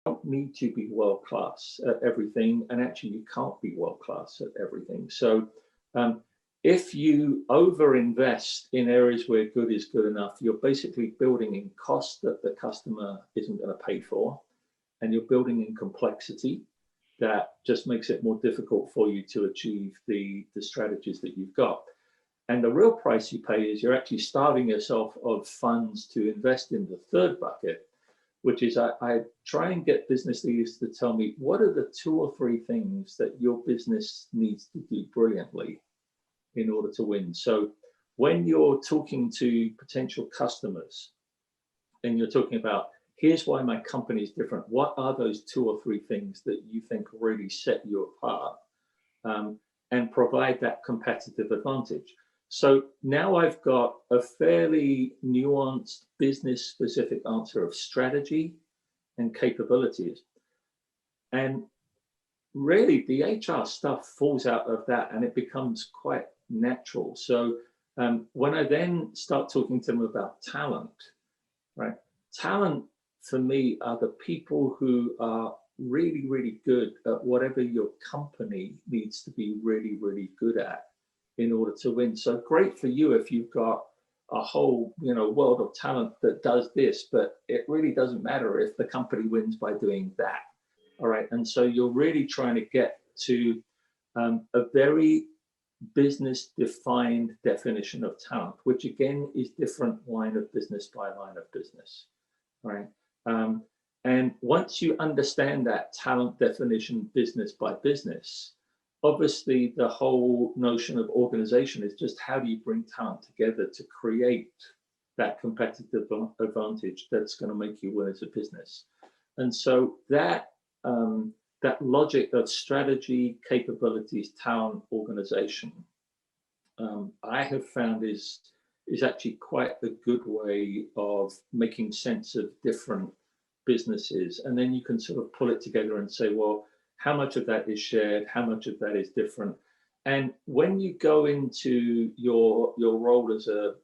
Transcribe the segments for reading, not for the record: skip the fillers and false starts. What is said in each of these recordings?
don't need to be world class at everything, and actually you can't be world class at everything. So um, if you over invest in areas where good is good enough, you're basically building in cost that the customer isn't going to pay for, and you're building in complexity that just makes it more difficult for you to achieve the strategies that you've got. And the real price you pay is you're actually starving yourself of funds to invest in the third bucket, which is I try and get business leaders to tell me what are the 2 or 3 things that your business needs to do brilliantly in order to win. So when you're talking to potential customers and you're talking about, here's why my company is different, what are those 2 or 3 things that you think really set you apart, and provide that competitive advantage. So now I've got a fairly nuanced business specific answer of strategy and capabilities. And really the HR stuff falls out of that and it becomes quite natural. So when I then start talking to them about talent, right? Talent for me are the people who are really, really good at whatever your company needs to be really, really good at in order to win. So great for you if you've got a whole, world of talent that does this, but it really doesn't matter if the company wins by doing that. All right. And so you're really trying to get to a very business defined definition of talent, which again is different line of business by line of business. Right. And once you understand that talent definition business by business, obviously the whole notion of organization is just how do you bring talent together to create that competitive advantage that's going to make you win as a business. And so that that logic of strategy, capabilities, talent, organization, I have found is actually quite a good way of making sense of different businesses. And then you can sort of pull it together and say, well, how much of that is shared? How much of that is different? And when you go into your role as a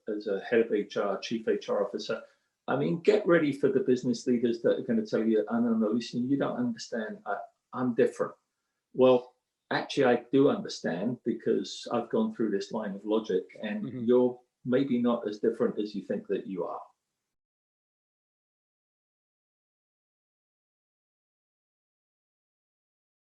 head of HR, chief HR officer, I mean, get ready for the business leaders that are going to tell you, oh, no, listen, you don't understand. I'm different. Well, actually, I do understand because I've gone through this line of logic, and you're maybe not as different as you think that you are.